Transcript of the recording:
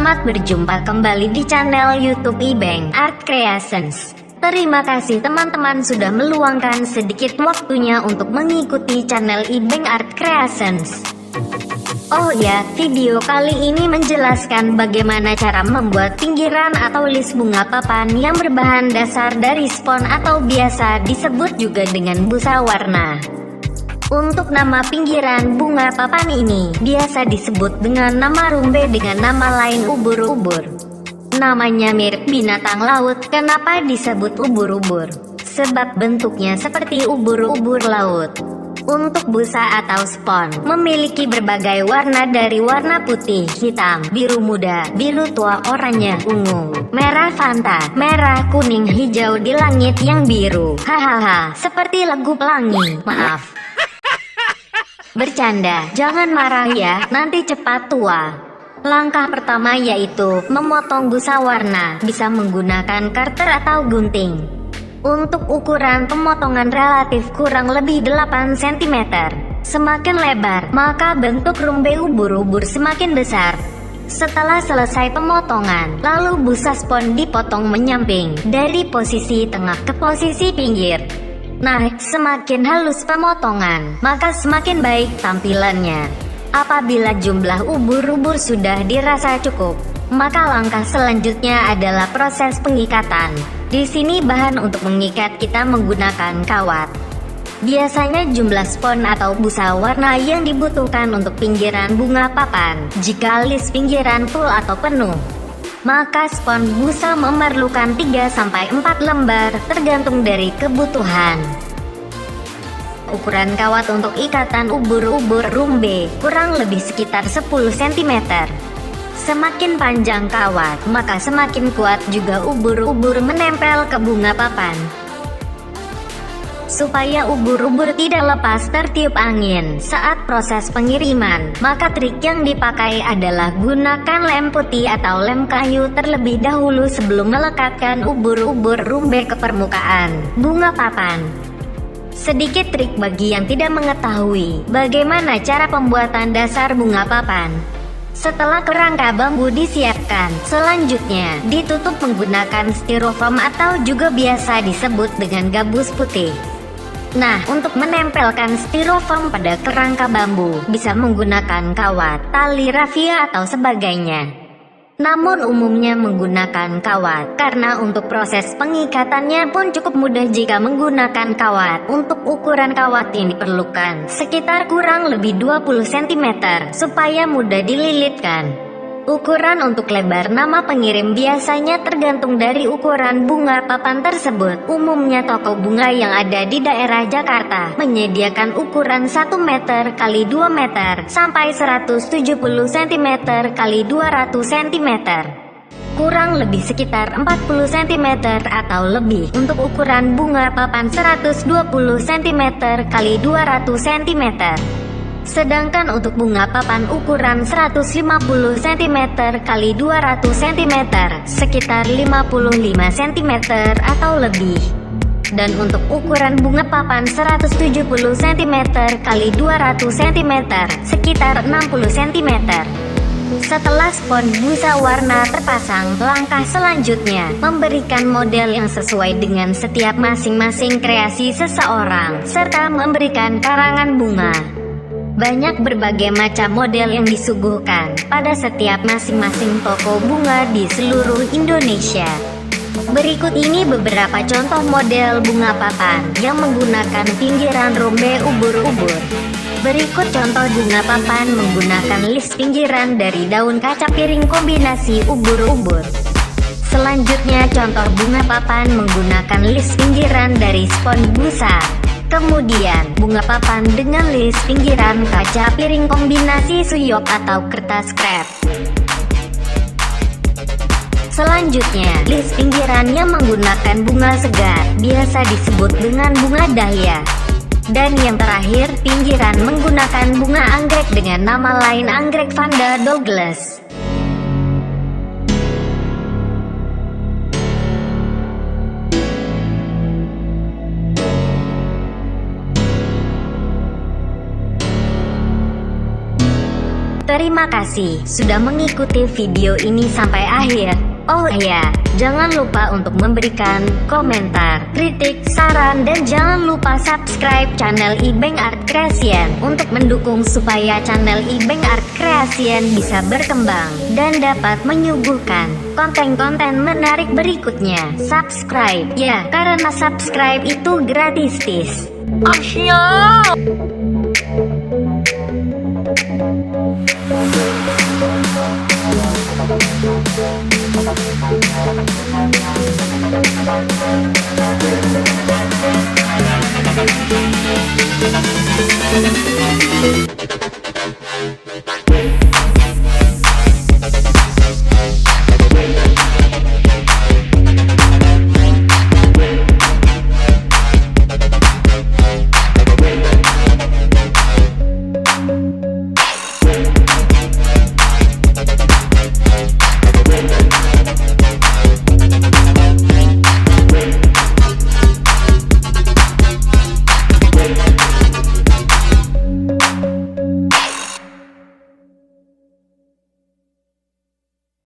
Selamat berjumpa kembali di channel YouTube Ibeng Art Creations. Terima kasih teman-teman sudah meluangkan sedikit waktunya untuk mengikuti channel Ibeng Art Creations. Oh ya, video kali ini menjelaskan bagaimana cara membuat pinggiran atau list bunga papan yang berbahan dasar dari spon atau biasa disebut juga dengan busa warna. Untuk nama pinggiran bunga papan ini, biasa disebut dengan nama rumbe dengan nama lain ubur-ubur. Namanya mirip binatang laut, kenapa disebut ubur-ubur? Sebab bentuknya seperti ubur-ubur laut. Untuk busa atau spon, memiliki berbagai warna dari warna putih, hitam, biru muda, biru tua, oranye, ungu, merah fanta, merah, kuning, hijau di langit yang biru. Hahaha, seperti lagu pelangi, maaf. Bercanda, jangan marah ya, nanti cepat tua. Langkah pertama yaitu memotong busa warna, bisa menggunakan cutter atau gunting. Untuk ukuran pemotongan relatif kurang lebih 8 cm. Semakin lebar, maka bentuk rumbe ubur-ubur semakin besar. Setelah selesai pemotongan, lalu busa spon dipotong menyamping, dari posisi tengah ke posisi pinggir. Nah, semakin halus pemotongan, maka semakin baik tampilannya. Apabila jumlah ubur-ubur sudah dirasa cukup, maka langkah selanjutnya adalah proses pengikatan. Di sini bahan untuk mengikat kita menggunakan kawat. Biasanya jumlah spon atau busa warna yang dibutuhkan untuk pinggiran bunga papan, jika list pinggiran full atau penuh, maka spon busa memerlukan 3-4 lembar tergantung dari kebutuhan. Ukuran kawat untuk ikatan ubur-ubur rumbe kurang lebih sekitar 10 cm. Semakin panjang kawat, maka semakin kuat juga ubur-ubur menempel ke bunga papan. Supaya ubur-ubur tidak lepas tertiup angin saat proses pengiriman, maka trik yang dipakai adalah gunakan lem putih atau lem kayu terlebih dahulu sebelum melekatkan ubur-ubur rumbe ke permukaan bunga papan. Sedikit trik bagi yang tidak mengetahui bagaimana cara pembuatan dasar bunga papan. Setelah kerangka bambu disiapkan, selanjutnya ditutup menggunakan styrofoam atau juga biasa disebut dengan gabus putih. Nah, untuk menempelkan styrofoam pada kerangka bambu, bisa menggunakan kawat, tali rafia atau sebagainya. Namun umumnya menggunakan kawat, karena untuk proses pengikatannya pun cukup mudah jika menggunakan kawat. Untuk ukuran kawat yang diperlukan, sekitar kurang lebih 20 cm, supaya mudah dililitkan. Ukuran untuk lebar nama pengirim biasanya tergantung dari ukuran bunga papan tersebut. Umumnya toko bunga yang ada di daerah Jakarta menyediakan ukuran 1 meter x 2 meter sampai 170 cm x 200 cm. Kurang lebih sekitar 40 cm atau lebih untuk ukuran bunga papan 120 cm x 200 cm. Sedangkan untuk bunga papan ukuran 150 cm x 200 cm sekitar 55 cm atau lebih. Dan untuk ukuran bunga papan 170 cm x 200 cm sekitar 60 cm. Setelah spon busa warna terpasang, langkah selanjutnya memberikan model yang sesuai dengan setiap masing-masing kreasi seseorang, serta memberikan karangan bunga. Banyak berbagai macam model yang disuguhkan pada setiap masing-masing toko bunga di seluruh Indonesia. Berikut ini beberapa contoh model bunga papan yang menggunakan pinggiran rumbe ubur-ubur. Berikut contoh bunga papan menggunakan list pinggiran dari daun kaca piring kombinasi ubur-ubur. Selanjutnya contoh bunga papan menggunakan list pinggiran dari spon busa. Kemudian, bunga papan dengan list pinggiran kaca piring kombinasi suyok atau kertas krep. Selanjutnya, list pinggiran yang menggunakan bunga segar, biasa disebut dengan bunga dahlia. Dan yang terakhir, pinggiran menggunakan bunga anggrek dengan nama lain anggrek Vanda Douglas. Terima kasih sudah mengikuti video ini sampai akhir. Oh iya, jangan lupa untuk memberikan komentar, kritik, saran, dan jangan lupa subscribe channel Ibeng Art Creation untuk mendukung supaya channel Ibeng Art Creation bisa berkembang dan dapat menyuguhkan konten-konten menarik berikutnya. Subscribe ya, karena subscribe itu gratis, tis. Siap. Thank you.